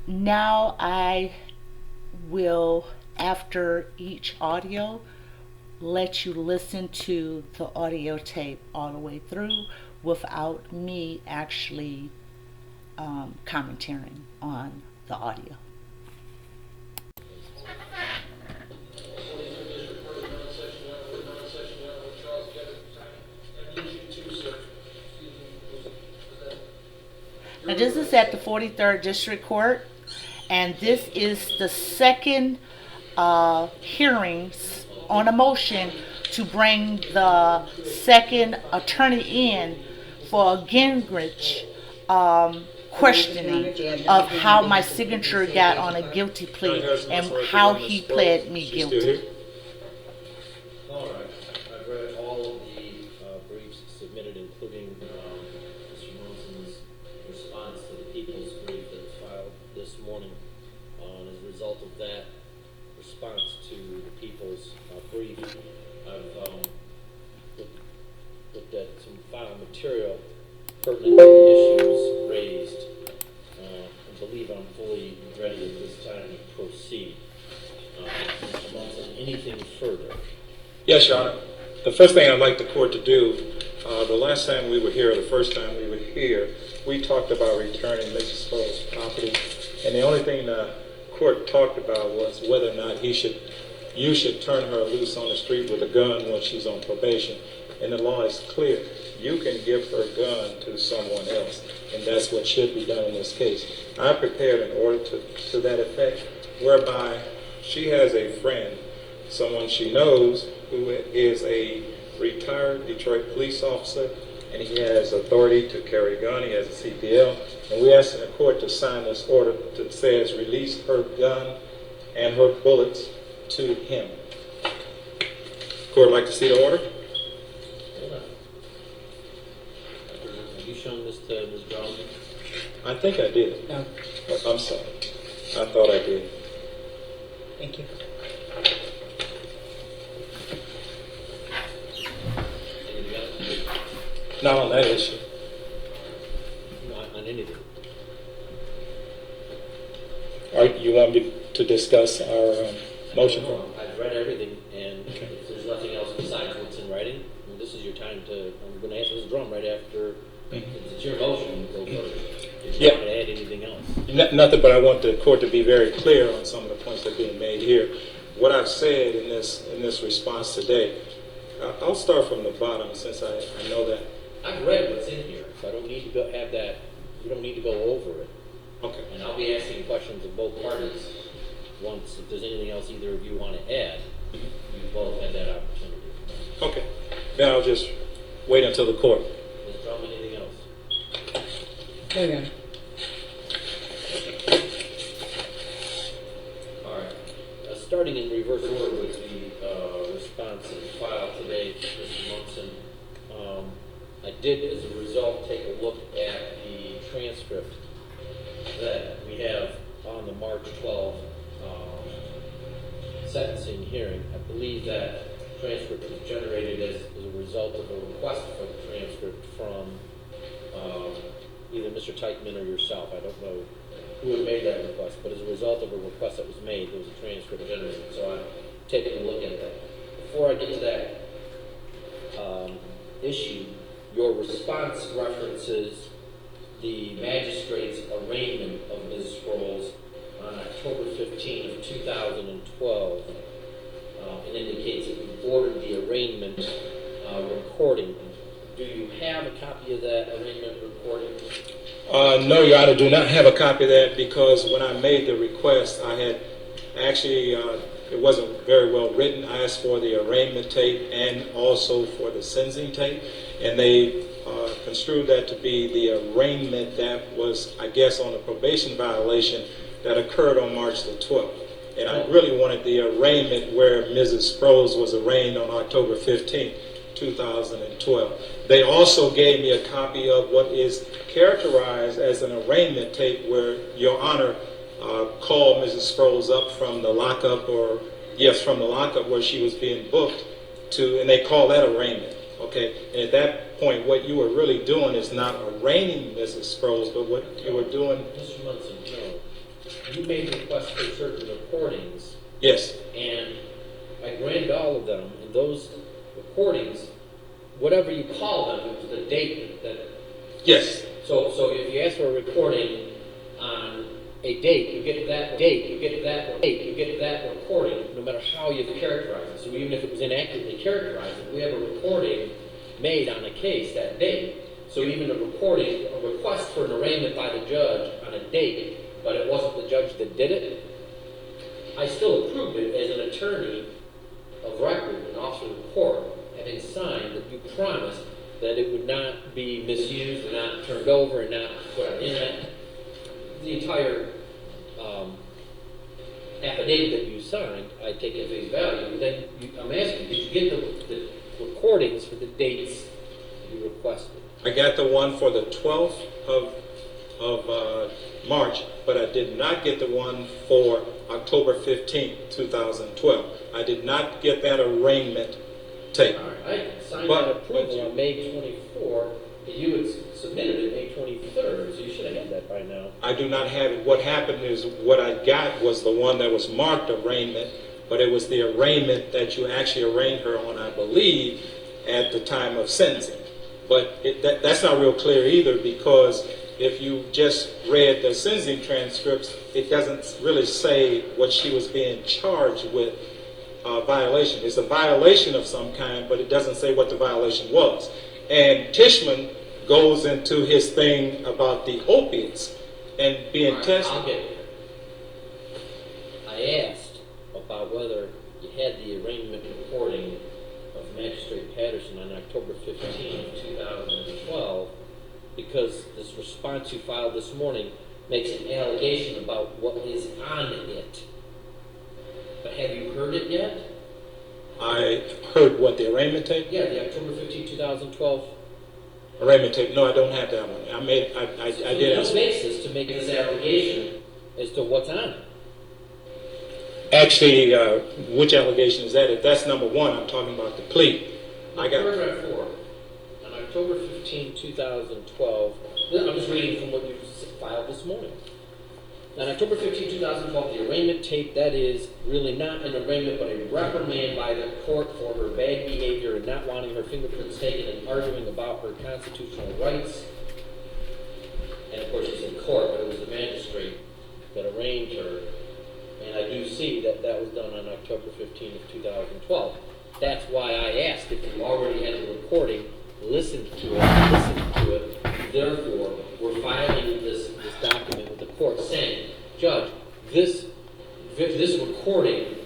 Now I will, after each audio, let you listen to the audio tape all the way through without me actually commentating on the audio. Now, this is at the 43rd District Court, and this is the second hearings on a motion to bring the second attorney in for a Gingrich questioning of how my signature got on a guilty plea and how he pled me guilty. All right. I've read all of the briefs submitted, including Mr. Nelson's response to the people's brief that was filed this morning. As a result of that response to the people's brief, I've looked at some file material pertinent to the issues raised. I believe I'm fully ready at this time to proceed. Mr. Nelson, anything further? Yes, Your Honor. The first thing I'd like the court to do, the last time we were here, the first time we were here, we talked about returning Mrs. Sproul's property, and the only thing the court talked about was whether or not you should turn her loose on the street with a gun when she's on probation. And the law is clear. You can give her gun to someone else, and that's what should be done in this case. I prepared an order to that effect, whereby she has a friend, someone she knows, who is a retired Detroit police officer, and he has authority to carry a gun. He has a CPL, and we asked the court to sign this order that says release her gun and her bullets to him. Court would like to see the order? Have you shown this to Ms. Brown? I think I did. No. I'm sorry. I thought I did. Thank you. Anything else? Not on that issue. Not on anything. All right, you want me to discuss our motion? I've read everything, and Okay. if there's nothing else besides what's in writing, well, this is your time to. I'm going to ask Ms. Drum right after. It's your motion. Go first. If you Yeah. want to add anything else. Nothing, but I want the court to be very clear on some of the points that are being made here. What I've said in this response today, I'll start from the bottom since I know that. I've read what's in here, so I don't need to go have that. You don't need to go over it. Okay. And I'll be asking questions of both parties. Once, if there's anything else either of you want to add, you both have that opportunity. Okay. Then I'll just wait until the court. Ms. Drum, anything else? No, Your Honor. All right. Starting in reverse order with the response filed today, Mr. Munson, I did, as a result, take a look at the transcript that we have on the March 12th sentencing hearing. I believe that transcript was generated as a result of a request for the transcript from either Mr. Teichman or yourself. I don't know who had made that request, but as a result of a request that was made, there was a transcript generated. So I'm taking a look at that. Before I get to that issue, your response references the magistrate's arraignment of Ms. Sproles on October 15 of 2012 and indicates that you ordered the arraignment recording. Do you have a copy of that arraignment recording? No, Your Honor, do not have a copy of that because when I made the request, I had actually, it wasn't very well written. I asked for the arraignment tape and also for the sentencing tape, and they construed that to be the arraignment that was, I guess, on a probation violation that occurred on March the 12th. And I really wanted the arraignment where Mrs. Sproles was arraigned on October 15th, 2012. They also gave me a copy of what is characterized as an arraignment tape where Your Honor called Mrs. Sproles up from the lockup, from the lockup where she was being booked to, and they call that arraignment. Okay, and at that point, what you were really doing is not arraigning Mrs. Sproles, but what you were doing. Mr. Munson, no. you made requests for certain recordings, Yes. and I granted all of them, and those recordings, whatever you call them, it was the date that. Yes. So if you ask for a recording on a date, you get that date, you get that date, you get that recording, no matter how you characterize it. So even if it was inaccurately characterized, if we have a recording made on a case that date, so even a recording, a request for an arraignment by the judge on a date, but it wasn't the judge that did it, I still approved it as an attorney of record, an officer of the court, having signed that you promised that it would not be misused and not turned over and not put on the internet. The entire affidavit that you signed, I take at face value. But then I'm asking, did you get the recordings for the dates you requested? I got the one for the 12th of March, but I did not get the one for October 15th, 2012. I did not get that arraignment tape. All right, I signed that approval on May 24. You had submitted it May 23rd, so you should have had that by now. I do not have it. What happened is what I got was the one that was marked arraignment, but it was the arraignment that you actually arraigned her on, I believe, at the time of sentencing. But that's not real clear either, because if you just read the sentencing transcripts, it doesn't really say what she was being charged with. Violation. It's a violation of some kind, but it doesn't say what the violation was. And Tishman goes into his thing about the opiates and being tested. I'll get there. I asked about whether you had the arraignment recording of Magistrate Patterson on October 15, 2012, because this response you filed this morning makes an allegation about what is on it. But have you heard it yet? I heard what, the arraignment tape? Yeah, the October 15, 2012. Arraignment tape. No, I don't have that one. I did ask. No basis to make this allegation as to what's on it. Actually, which allegation is that? If that's number one, I'm talking about the plea. I got Paragraph 4. On October 15, 2012, I'm just reading from what you filed this morning. On October 15, 2012, the arraignment tape, that is really not an arraignment, but a reprimand by the court for her bad behavior and not wanting her fingerprints taken and arguing about her constitutional rights. And of course, she's in court, but it was the magistrate that arraigned her. And I do see that that was done on October 15 of 2012. That's why I asked if you already had the recording, listened to it. Therefore, we're filing this document with the court saying, Judge, this recording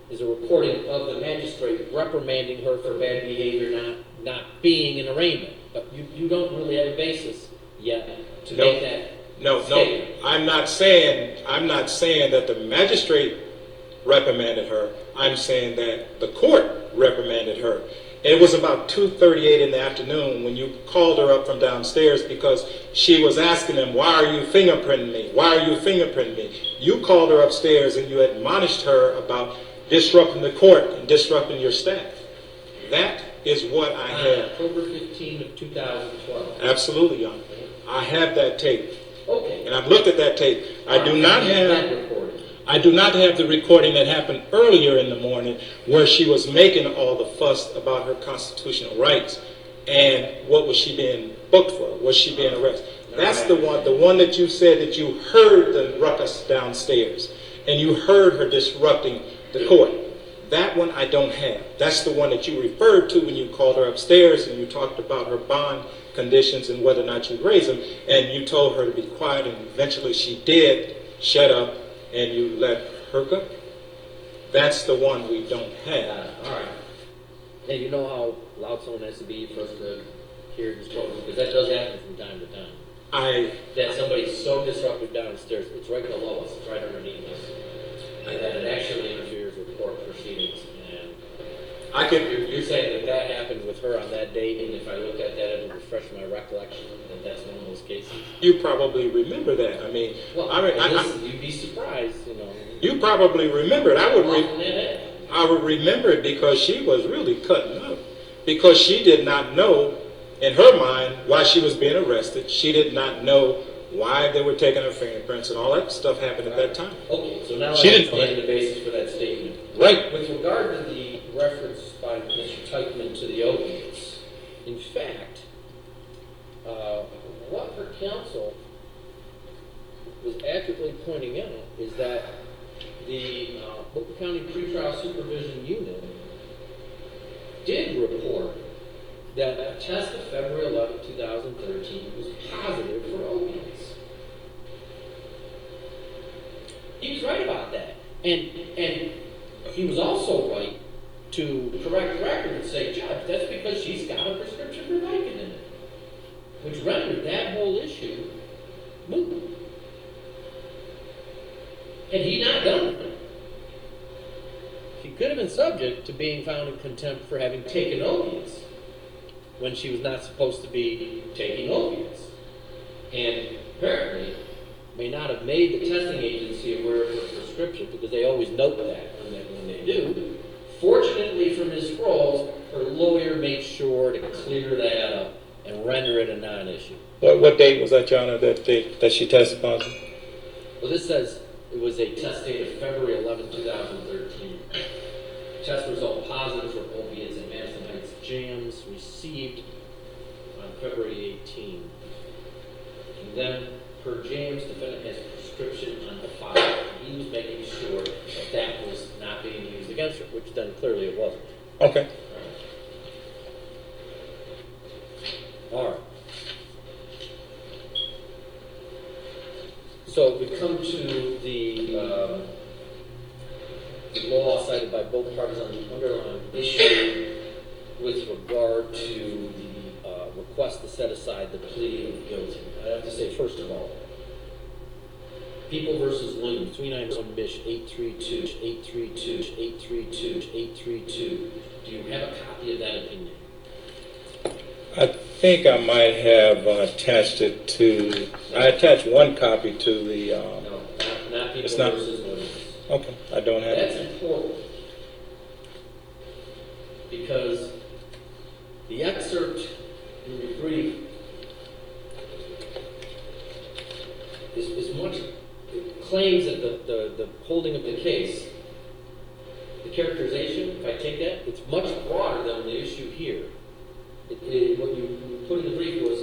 is a recording of the magistrate reprimanding her for bad behavior, not being an arraignment. But you don't really have a basis yet to make that statement. No. I'm not saying that the magistrate reprimanded her. I'm saying that the court reprimanded her. It was about 2:38 in the afternoon when you called her up from downstairs because she was asking him, why are you fingerprinting me? Why are you fingerprinting me? You called her upstairs and you admonished her about disrupting the court and disrupting your staff. That is what I have. October 15 of 2012. Absolutely, Your Honor. I have that tape. Okay. And I've looked at that tape. I do not have the recording that happened earlier in the morning where she was making all the fuss about her constitutional rights and what was she being booked for? Was she being arrested? That's the one that you said that you heard the ruckus downstairs and you heard her disrupting the court. That one I don't have. That's the one that you referred to when you called her upstairs and you talked about her bond conditions and whether or not you'd raise them, and you told her to be quiet, and eventually she did shut up and you let her go. That's the one we don't have. All right. Now, you know how loud someone has to be for us to hear this program? Because that does happen from time to time. That somebody's so disruptive downstairs, it's right below us, it's right underneath us, and that it actually interferes with court proceedings. And you're saying that happened with her on that date, and if I look at that, it'll refresh my recollection that that's one of those cases? You probably remember that. I mean, you'd be surprised, you know. You probably remember it. I would remember it because she was really cutting up. Because she did not know, in her mind, why she was being arrested. She did not know why they were taking her fingerprints, and all that stuff happened at that time. Okay, so now I She didn't- understand the basis for that statement. Right. With regard to the reference by Mr. Teichman to the opiates, in fact, what her counsel was accurately pointing out is that the Booker County Pretrial Supervision Unit did report that a test of February 11, 2013 was positive for opiates. He was right about that. And he was also right to correct the record and say, Judge, that's because she's got a prescription for Vicodin in it, which rendered that whole issue moot. Had he not done it, she could have been subject to being found in contempt for having taken opiates when she was not supposed to be taking opiates. And apparently may not have made the testing agency aware of her prescription, because they always note that when they do. Fortunately for Ms. Sproles, her lawyer made sure to clear that up and render it a non-issue. What date was that, Your Honor, that she tested positive? Well, this says it was a test date of February 11, 2013. Test result positive for opiates in Madison Heights Jams, received on February 18. And then, per James, defendant has a prescription on the file. He was making sure that that was not being used against her, which then clearly it wasn't. Okay. All right. So we come to the law cited by both parties on the underlying issue with regard to the request to set aside the plea of guilty. I have to say, first of all, People versus Loon, 391 Bish, 832, 832, 832, 832. Do you have a copy of that opinion? I think I might have attached it to. I attached one copy to the. No, not People It's not- versus Loon. Okay, I don't have That's it. important because the excerpt in the brief is much, it claims that the holding of the case, the characterization, if I take that, it's much broader than the issue here. What you put in the brief was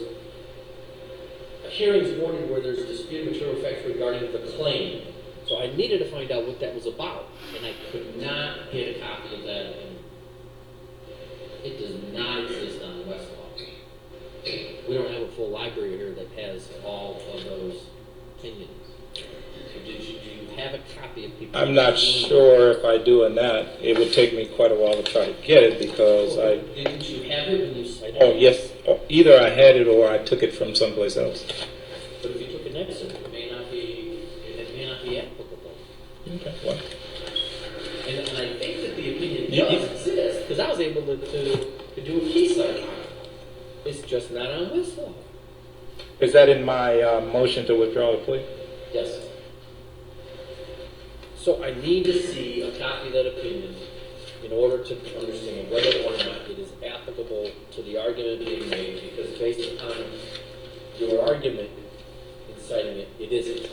a hearing's warning where there's disputed material facts regarding the claim. So I needed to find out what that was about, and I could not get a copy of that opinion. It does not exist on Westlaw. We don't have a full library here that has all of those opinions. So do you have a copy of people? I'm not sure if I do or not. It would take me quite a while to try to get it because I. Didn't you have it when you cited Oh it? yes, either I had it or I took it from someplace else. But if you took an excerpt, it may not be applicable. Okay. Well, And I think that the opinion Yeah. does exist, because I was able to do a key cite on it. It's just not on Westlaw. is that in my motion to withdraw the plea? Yes. So I need to see a copy of that opinion in order to understand whether or not it is applicable to the argument being made, because based upon your argument in citing it, it isn't.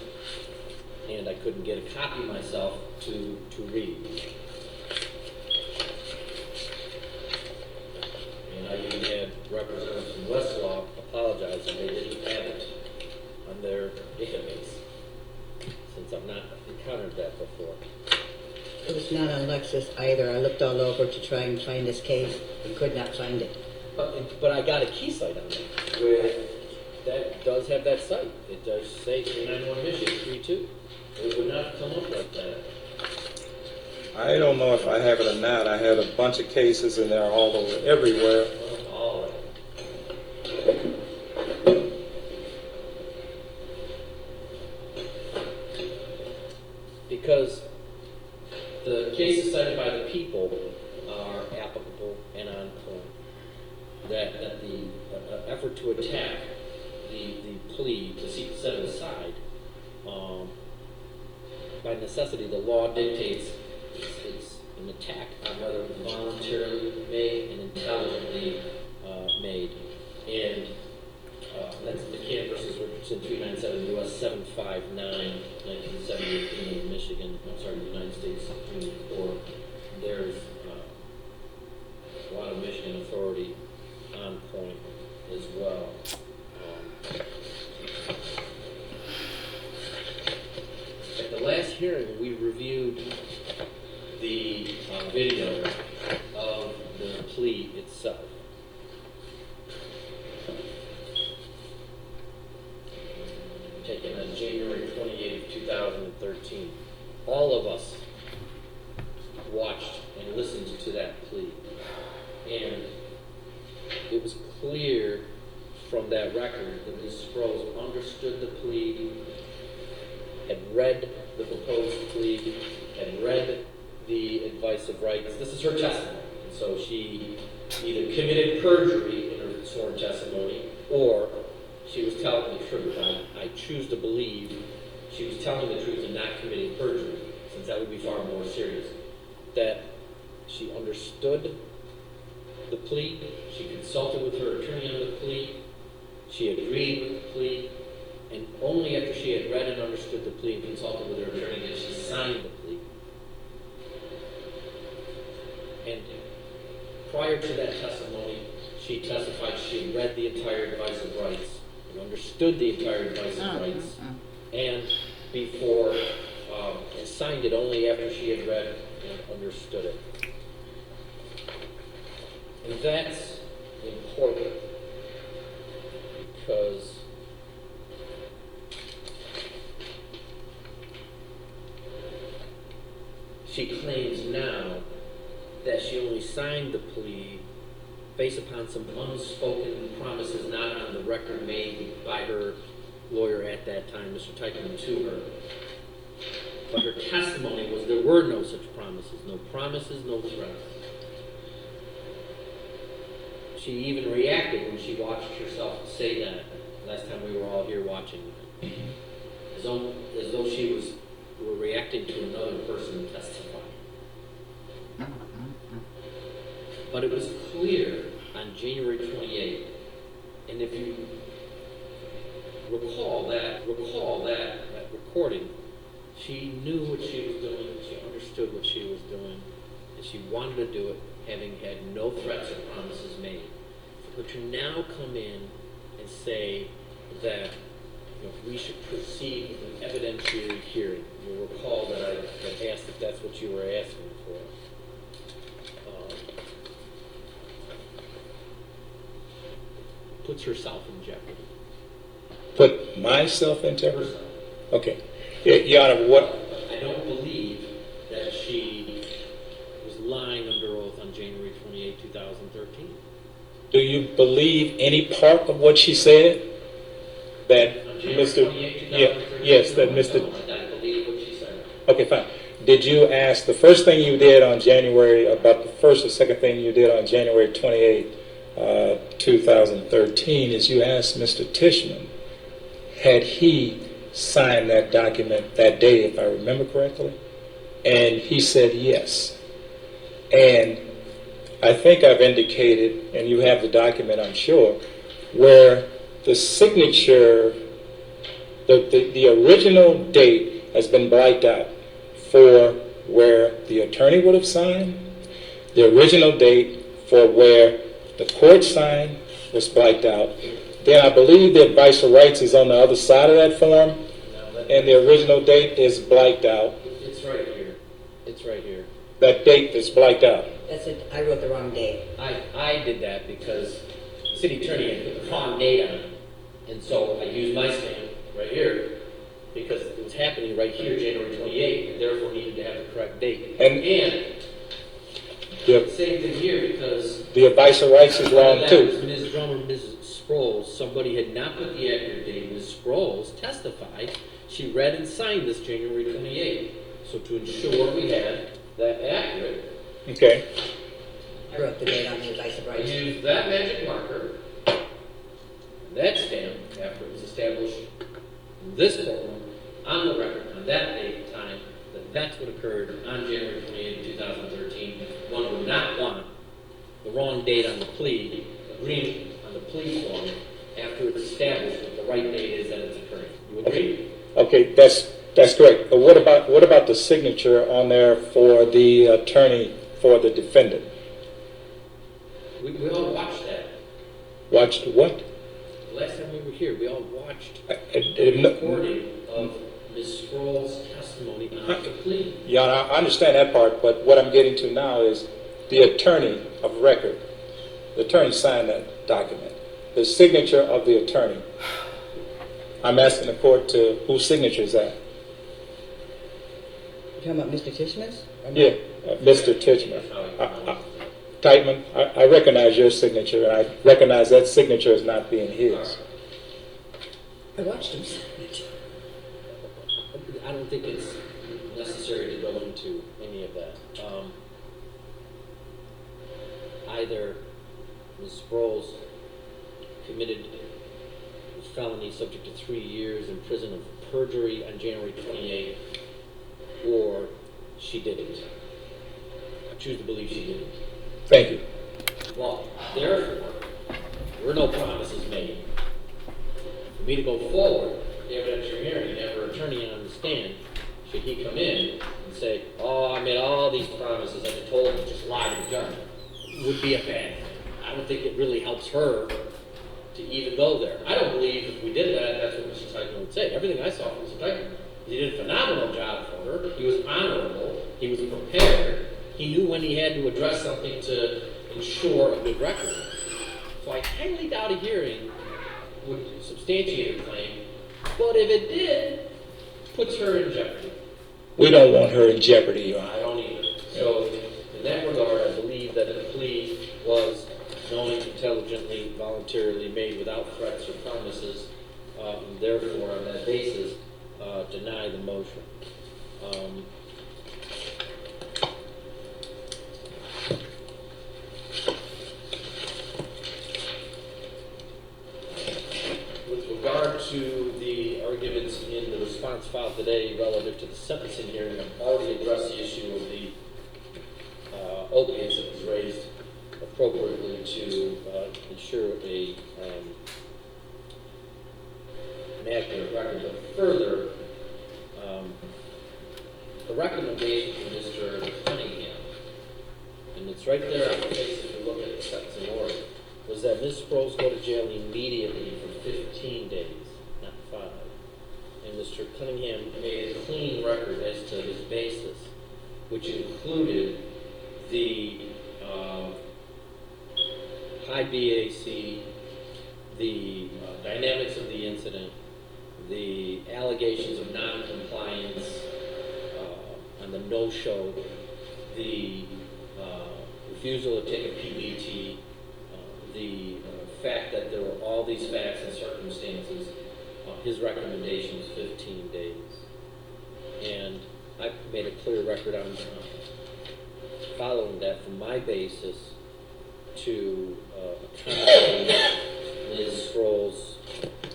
And I couldn't get a copy myself to read. And I even had representatives from Westlaw apologizing they didn't have it on their database, since I've not encountered that before. It was not on Lexis either. I looked all over to try and find this case and could not find it. But I got a key site on it where that does have that site. It does say 391 mission 32. It would not come up like that. I don't know if I have it or not. I have a bunch of cases and they're all over everywhere. All right. Because the cases cited by the people are applicable and on point. That the effort to attack the plea to seek to set it aside, by necessity, the law dictates it's an attack on whether it was voluntarily made and intelligently made. And that's McCann versus It's in 397 U.S. 759, 1970 opinion of Michigan, I'm sorry, the United States Supreme Court. There's a lot of Michigan authority on point as well. At the last hearing, we reviewed the video of the plea itself. Taken on January 28th, 2013. All of us watched and listened to that plea. And it was clear from that record that Ms. Sproles understood the plea, had read the proposed plea, had read the advice of rights. This is her testimony. And so she either committed perjury in her sworn testimony or she was telling the truth. I choose to believe she was telling the truth and not committing perjury, since that would be far more serious. That she understood the plea, she consulted with her attorney on the plea, she agreed with the plea, and only after she had read and understood the plea and consulted with her attorney did she sign the plea. And prior to that testimony, she testified she had read the entire advice of rights and understood the entire advice of rights, and before and signed it only after she had read and understood it. And that's important because she claims now that she only signed the plea based upon some unspoken promises not on the record made by her lawyer at that time, Mr. Teichman, to her. But her testimony was there were no such promises, no threats. She even reacted when she watched herself say that last time we were all here watching it. As though she were reacting to another person testifying. But it was clear on January 28th, and if you recall that recording, she knew what she was doing, she understood what she was doing, and she wanted to do it, having had no threats or promises made. But to now come in and say that we should proceed with an evidentiary hearing. You'll recall that I had asked if that's what you were asking for. Puts herself in jeopardy. Put myself in jeopardy? Herself. Okay. Your Honor, what? I don't believe that she was lying under oath on January 28, 2013. Do you believe any part of what she said? That On January Mr. 28, 2013? Yes, that Mr. No, I don't believe what she said. Okay, fine. Did you ask the first thing you did on January, about the first or second thing you did on January 28, 2013, is you asked Mr. Tishman, had he signed that document that day, if I remember correctly? And he said yes. And I think I've indicated, and you have the document, I'm sure, where the signature, the original date has been blacked out for where the attorney would have signed. The original date for where the court signed was blacked out. Then I believe the advice of rights is on the other side of that form, and the original date is blacked out. It's right here. It's right here. That date is blacked out. That's it. I wrote the wrong date. I did that because the city attorney had put the wrong date on it. And so I used my stamp right here because it was happening right here, January 28th, and therefore needed to have the correct date. And Same thing here because the advice of rights is wrong that too. was Ms. Drummond and Mrs. Sproles. Somebody had not put the accurate date. Ms. Sproles testified. She read and signed this January 28th. So to ensure we had that accurate, Okay. I wrote the date on the advice of I rights. used that magic marker, and that stamp, after it was established in this courtroom, on the record, on that date and time, that that's what occurred on January 28, 2013. One would not want the wrong date on the plea agreement, on the plea form, after it's established with the the right date is that it's occurring. You agree? Okay, that's correct. But what about the signature on there for the attorney for the defendant? We all watched that. Watched what? The last time we were here, we all watched I the didn't know. recording of Ms. Sproul's testimony on the plea. Yeah, I understand that part, but what I'm getting to now is the attorney of record. The attorney signed that document. The signature of the attorney. I'm asking the court to, whose signature is that? You talking about Mr. Tishman's? Or not? Yeah, Mr. Titchman. Titman, I recognize your signature, and I recognize that signature as not being his. I watched him sign it. I don't think it's necessary to go into any of that. Either Ms. Sproles committed a felony subject to 3 years in prison of perjury on January 28th, or she didn't. I choose to believe she didn't. Thank you. Well, therefore, there were no promises made. For me to go forward, the evidentiary hearing, and have her attorney on the stand, should he come in and say, oh, I made all these promises, and I told him to just lie to the judge, would be a bad thing. I don't think it really helps her to even go there. I don't believe if we did that, that's what Mr. Teichman would say. Everything I saw from Mr. Teichman, he did a phenomenal job for her. He was honorable. He was prepared. He knew when he had to address something to ensure a good record. So I highly doubt a hearing would substantiate her claim, but if it did, puts her in jeopardy. We don't want her in jeopardy, Your Honor. I don't either. So in that regard, I believe that the plea was knowingly, intelligently, voluntarily made without threats or promises, and therefore, on that basis, deny the motion. With regard to the arguments in the response filed today relative to the sentencing hearing, I've already addressed the issue of the opiates that was raised appropriately to ensure an accurate record. But further, the recommendation from Mr. Cunningham, and it's right there on the face if you look at the sentencing order, was that Ms. Sproles go to jail immediately for 15 days, not 5. And Mr. Cunningham made a clean record as to his basis, which included the high BAC, the dynamics of the incident, the allegations of non-compliance on the no-show, the refusal to take a PBT, the fact that there were all these facts and circumstances. His recommendation is 15 days. And I made a clear record on following that from my basis to accommodate Ms. Sproles'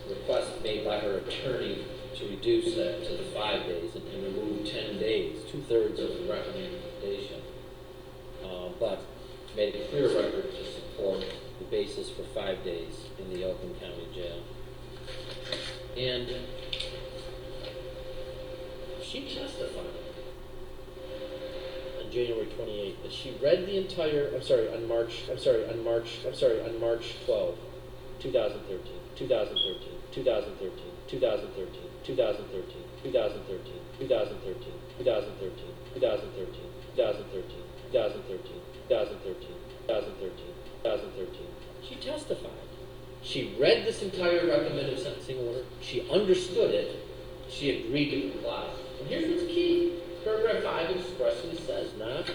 request made by her attorney to reduce that to the 5 days and remove 10 days, 2/3 of the recommendation. But made a clear record to support the basis for 5 days in the Oakland County Jail. And she testified on January 28th that she read the entire, on March 12, 2013, 2013, 2013, 2013, 2013, 2013, 2013, 2013, 2013, 2013, 2013, 2013, 2013, 2013. She testified. She read this entire recommended sentencing order. She understood it. She agreed to comply. And here's what's key. Paragraph 5 expressly says not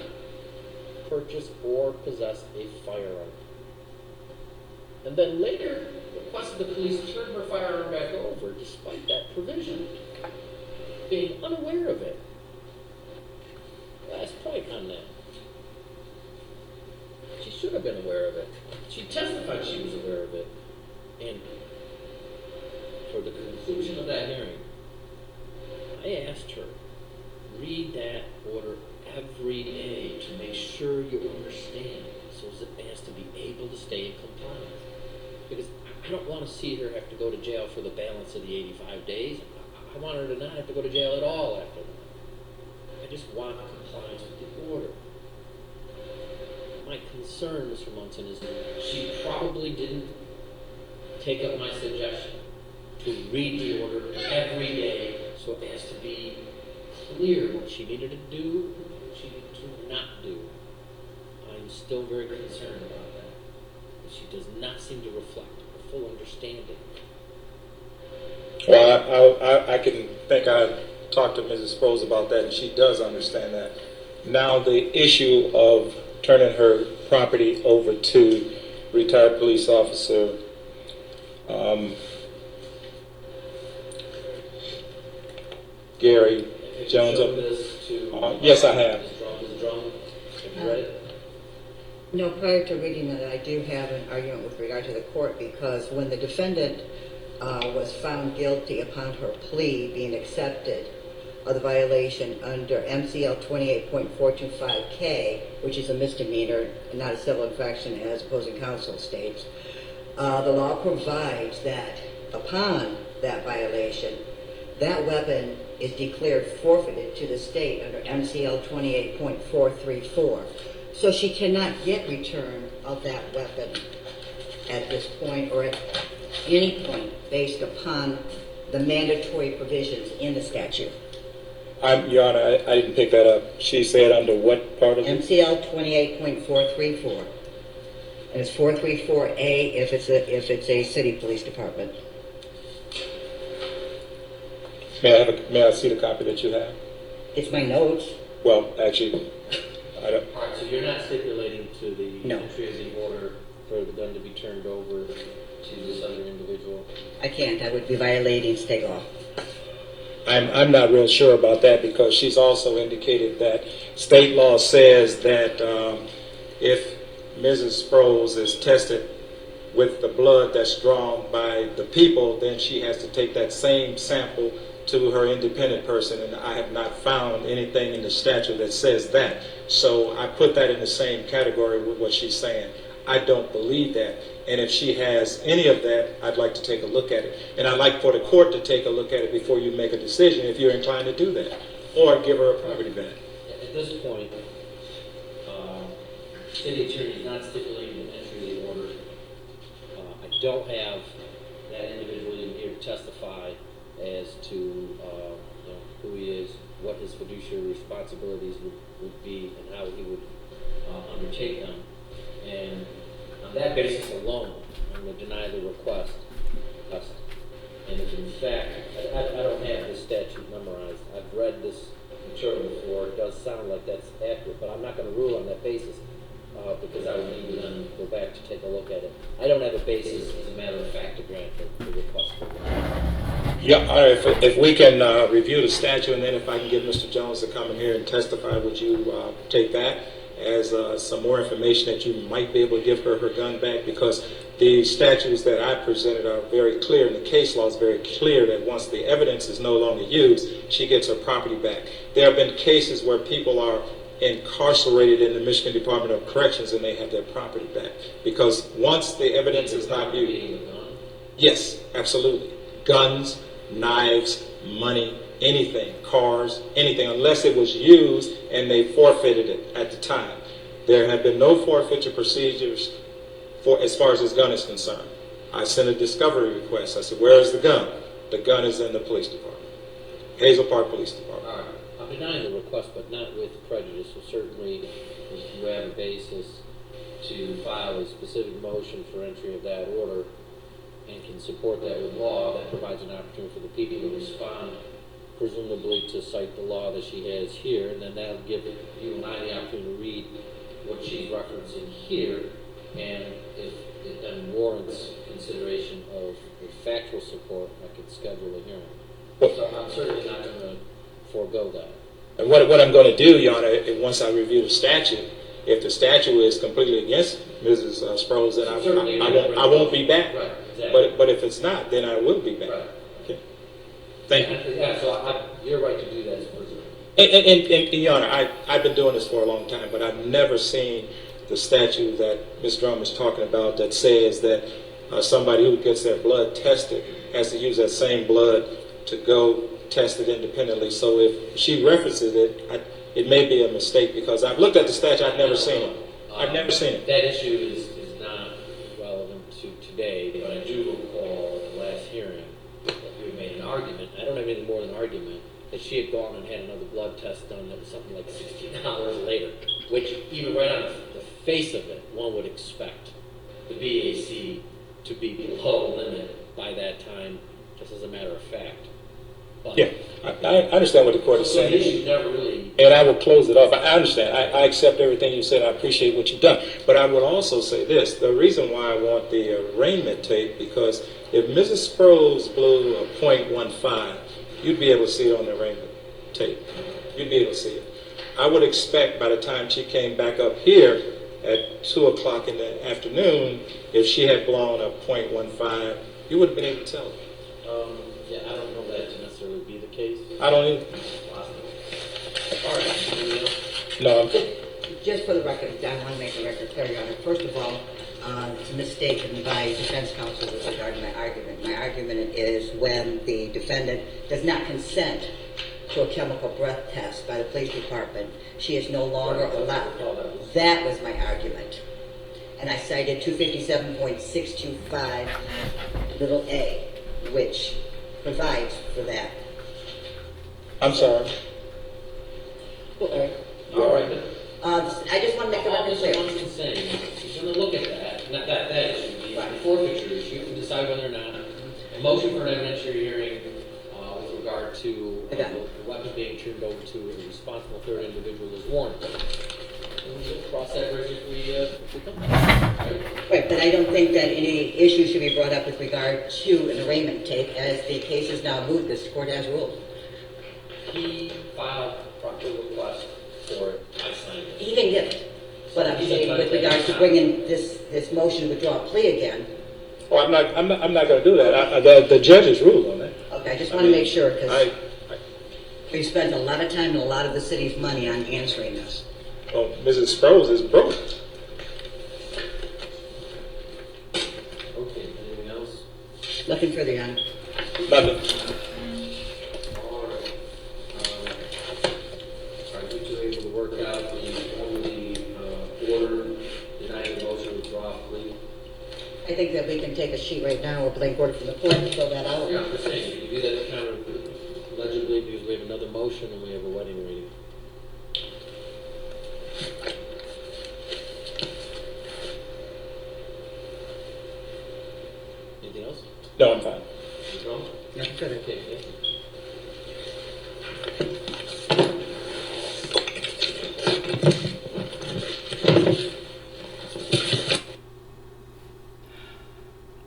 purchase or possess a firearm. And then later requested the police turn her firearm back over despite that provision, being unaware of it. Last point on that. She should have been aware of it. She testified she was aware of it. And for the conclusion of that hearing, I asked her, read that order every day to make sure you understand so as to be able to stay in compliance. Because I don't want to see her have to go to jail for the balance of the 85 days. I want her to not have to go to jail at all after that. I just want compliance with the order. My concern, Mr. Munson, is that she probably didn't take up my suggestion to read the order every day so as to be clear what she needed to do, what she needed to not do. I'm still very concerned about that. She does not seem to reflect a full understanding. Well, I can think I talked to Mrs. Sproles about that, and she does understand that. Now, the issue of turning her property over to retired police officer Gary Jones. Have you shown this to Yes, I have. Ms. Drum? Have you read it? No, prior to reading it, I do have an argument with regard to the court, because when the defendant was found guilty upon her plea being accepted of the violation under MCL 28.425K, which is a misdemeanor, not a civil infraction as opposing counsel states, the law provides that upon that violation, that weapon is declared forfeited to the state under MCL 28.434. So she cannot get return of that weapon at this point or at any point based upon the mandatory provisions in the statute. Your Honor, I didn't pick that up. She said under what part of it? MCL 28.434. And it's 434A if it's a city police department. May I see the copy that you have? It's my notes. Well, actually, I don't. All right, so you're not stipulating to the No. entry of the order for the gun to be turned over to this other individual? I can't. I would be violating state law. I'm not real sure about that, because she's also indicated that state law says that if Mrs. Sproles is tested with the blood that's drawn by the people, then she has to take that same sample to her independent person, and I have not found anything in the statute that says that. So I put that in the same category with what she's saying. I don't believe that. And if she has any of that, I'd like to take a look at it. And I'd like for the court to take a look at it before you make a decision if you're inclined to do that, or give her a property back. At this point, city attorney is not stipulating the entry of the order. I don't have that individual in here to testify as to who he is, what his fiduciary responsibilities would be, and how he would undertake them. And on that basis alone, I'm going to deny the request. And if in fact, I don't have this statute memorized. I've read this material before. It does sound like that's accurate, but I'm not going to rule on that basis because I would need to then go back to take a look at it. I don't have a basis, as a matter of fact, to grant the request. Yeah, all right, if we can review the statute, and then if I can get Mr. Jones to come in here and testify, would you take that as some more information that you might be able to give her gun back? Because the statutes that I presented are very clear, and the case law is very clear that once the evidence is no longer used, she gets her property back. There have been cases where people are incarcerated in the Michigan Department of Corrections and they have their property back. Because once the evidence is not used... Yes, absolutely. Guns, knives, money, anything, cars, anything, unless it was used and they forfeited it at the time. There have been no forfeiture procedures for as far as this gun is concerned. I sent a discovery request. I said, where is the gun? The gun is in the police department, Hazel Park Police Department. All right. I'm denying the request, but not with prejudice. So certainly, if you have a basis to file a specific motion for entry of that order and can support that with law, that provides an opportunity for the people to respond, presumably to cite the law that she has here, and then that'll give you and I the opportunity to read what she's referencing here, and if it then warrants consideration of a factual support, I could schedule a hearing. So I'm certainly not going to forego that. And what I'm going to do, Your Honor, once I review the statute, if the statute is completely against Mrs. Sproles, then I won't be back. Right, exactly. But if it's not, then I will be back. Right. Okay. Thank you. Yeah, so you're right to do that as president. And Your Honor, I've been doing this for a long time, but I've never seen the statute that Ms. Drum is talking about that says that somebody who gets their blood tested has to use that same blood to go test it independently. So if she references it, it may be a mistake because I've looked at the statute, I've never seen it. I've never seen it. That issue is not relevant to today, but I do recall at the last hearing that you had made an argument, I don't have anything more than an argument, that she had gone and had another blood test done that was something like 16 hours later, which even right on the face of it, one would expect the BAC to be below limit by that time, just as a matter of fact. But, Yeah, I understand what the court is so the saying. issue never really. And I will close it off. I understand. I accept everything you said. I appreciate what you've done. But I would also say this. The reason why I want the arraignment tape, because if Mrs. Sproles blew a .15, you'd be able to see it on the arraignment tape. You'd be able to see it. I would expect by the time she came back up here at 2 o'clock in the afternoon, if she had blown a .15, you would have been able to tell. Yeah, I don't know that to necessarily be the case. I don't even. All right. Anything else? No, I'm Just for the record, I want to make the record clear on it. First of all, it's a mistake by defense counsel with regard to my argument. My argument is when the defendant does not consent to a chemical breath test by the police department, she is no longer allowed. That was my argument. And I cited 257.625 little a, which provides for that. I'm sorry. All right. Then. I just want to make the All record Mr. clear. Lunson's saying, he's going to look at that, not that issue, the forfeiture issue, and decide whether or not a motion for an evidentiary hearing with regard to the weapon being turned over to a responsible third individual is warranted. And we'll cross that bridge if we come back. Right, but I don't think that any issue should be brought up with regard to an arraignment tape, as the case is now moved. This court has ruled. He filed a proper request for it. I signed it. He can get it. But I'm saying with regard to bringing this motion to withdraw a plea again. Well, I'm not going to do that. The judges ruled on that. Okay, I just want to make sure, because I we spent a lot of time and a lot of the city's money on answering this. Well, Mrs. Sproles is broke. Okay, anything else? Nothing further, Your Honor. Nothing. All right. I think you're able to work out the only order denying the motion to withdraw a plea. I think that we can take a sheet right now, or blank order from the court, and fill that out. Yeah, I'm just saying, you do that kind of legibly because we have another motion and we have a wedding reading. Anything else? No, I'm fine. Anything else? Nothing further. Okay, thank you.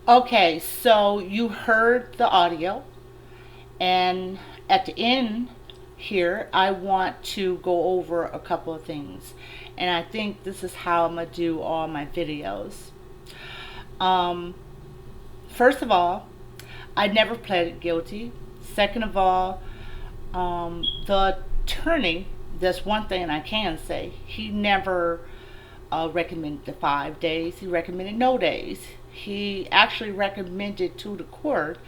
Okay, so you heard the audio, and at the end here, I want to go over a couple of things, and I think this is how I'm going to do all my videos. First of all, I never pleaded guilty. Second of all, the attorney, that's one thing I can say, he never recommended the 5 days. He recommended no days. He actually recommended to the court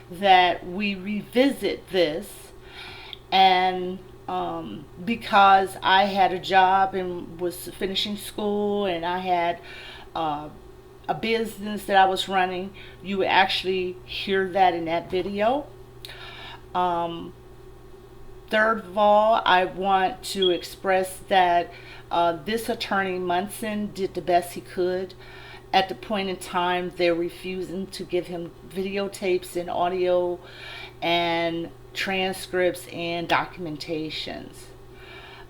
that we revisit this, and because I had a job and was finishing school and I had a business that I was running, you would actually hear that in that video. Third of all, I want to express that this attorney Munson did the best he could. At the point in time, they're refusing to give him videotapes and audio and transcripts and documentations.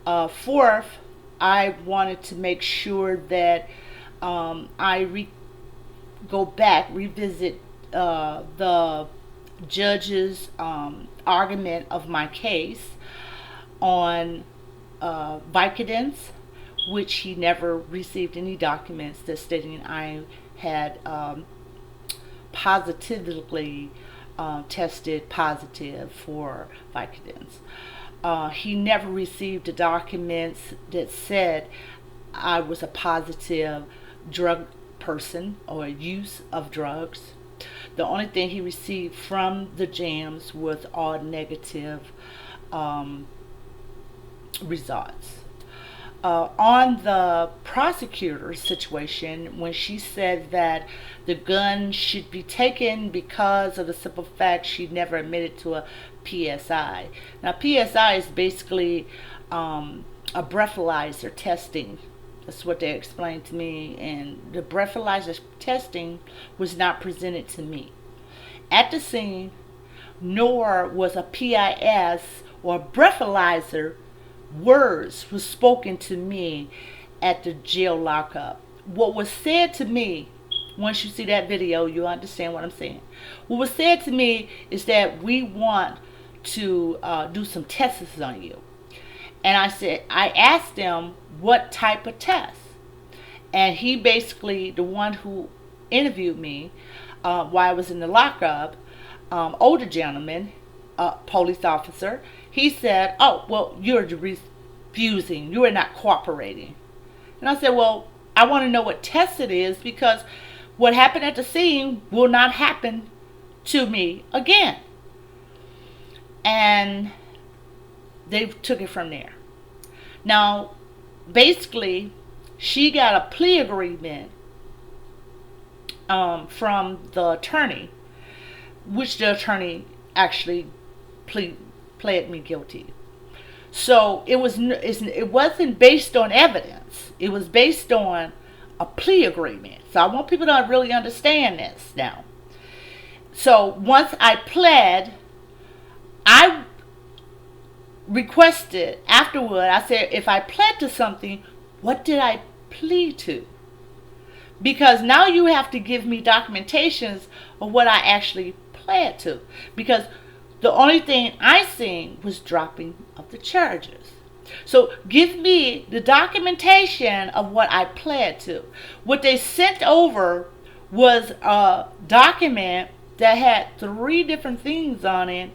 Fourth, I wanted to make sure that I go back, revisit the judge's argument of my case on Vicodins, which he never received any documents that stating I had positively tested positive for Vicodins. He never received the documents that said I was a positive drug person or use of drugs. The only thing he received from the jams was all negative um, results. On the prosecutor's situation, when she said that the gun should be taken because of the simple fact she never admitted to a PSI. Now, PSI is basically a breathalyzer testing. That's what they explained to me, and the breathalyzer testing was not presented to me at the scene, nor was a PIS or breathalyzer words was spoken to me at the jail lockup. What was said to me, once you see that video, you understand what I'm saying. What was said to me is that we want to do some tests on you. And I asked them what type of test. And he basically, the one who interviewed me while I was in the lockup, older gentleman, police officer, he said, "Oh, well, you're refusing. You are not cooperating." And I said, "Well, I want to know what test it is, because what happened at the scene will not happen to me again." And they took it from there. Now, basically, she got a plea agreement from the attorney, which the attorney actually pled me guilty. So it wasn't based on evidence. It was based on a plea agreement. So I want people to really understand this now. So once I pled, I requested afterward, I said, if I pled to something, what did I plead to? Because now you have to give me documentations of what I actually pled to. Because the only thing I seen was dropping of the charges. So give me the documentation of what I pled to. What they sent over was a document that had 3 different things on it.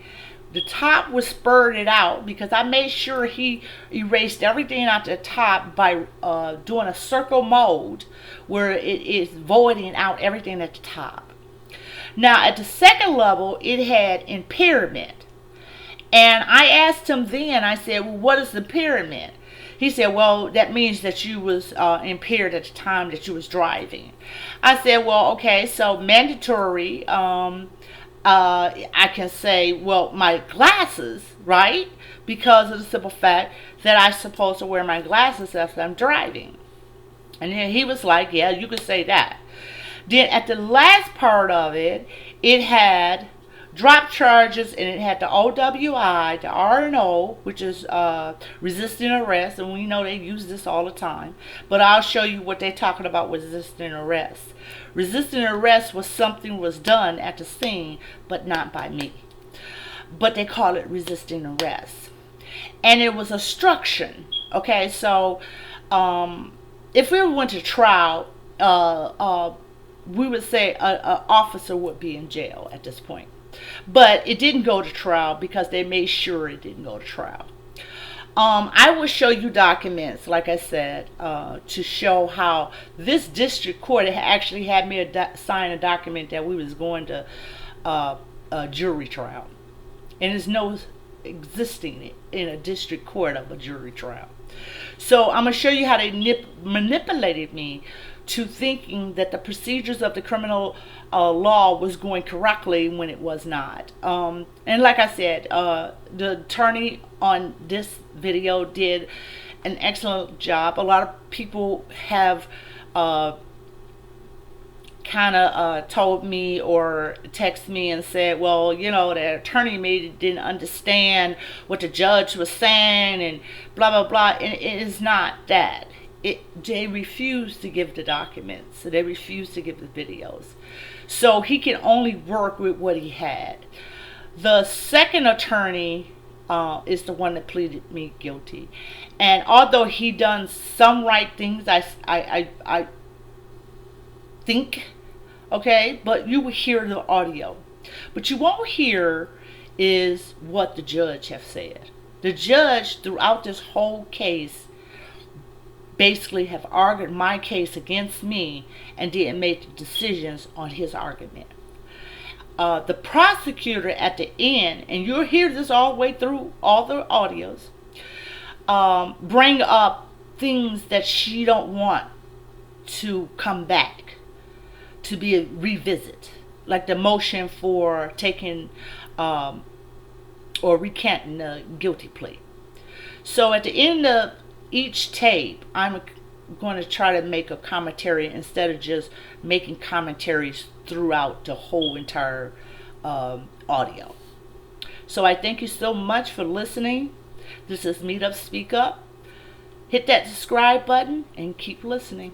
The top was spurred out because I made sure he erased everything out the top by doing a circle mode where it is voiding out everything at the top. Now, at the second level, it had impairment. And I asked him then, I said, well, what is impairment? He said, well, that means that you was impaired at the time that you was driving. I said, well, okay, so mandatory, I can say, well, my glasses, right? Because of the simple fact that I'm supposed to wear my glasses as I'm driving. And then he was like, yeah, you could say that. Then at the last part of it, it had drop charges, and it had the OWI, the R&O, which is resisting arrest, and we know they use this all the time. But I'll show you what they're talking about with resisting arrest. Resisting arrest was something was done at the scene, but not by me. But they call it resisting arrest. And it was obstruction. Okay, so if we went to trial, we would say an officer would be in jail at this point. But it didn't go to trial because they made sure it didn't go to trial. I will show you documents, like I said, to show how this district court actually had me sign a document that we was going to a jury trial. And there's no existing in a district court of a jury trial. So I'm going to show you how they manipulated me to thinking that the procedures of the criminal law was going correctly when it was not. And like I said, the attorney on this video did an excellent job. A lot of people have kind of told me or text me and said, well, you know, the attorney maybe didn't understand what the judge was saying and blah, blah, blah. And it is not that. They refused to give the documents. So they refused to give the videos. So he can only work with what he had. The second attorney is the one that pleaded me guilty. And although he done some right things, I think, okay, but you will hear the audio. But you won't hear is what the judge have said. The judge throughout this whole case basically have argued my case against me and didn't make decisions on his argument. The prosecutor at the end, and you'll hear this all the way through all the audios, bring up things that she don't want to come back to be a revisit, like the motion for taking or recanting the guilty plea. So at the end of each tape, I'm going to try to make a commentary instead of just making commentaries throughout the whole entire audio. So I thank you so much for listening. This is Meet Up, Speak Up. Hit that subscribe button and keep listening.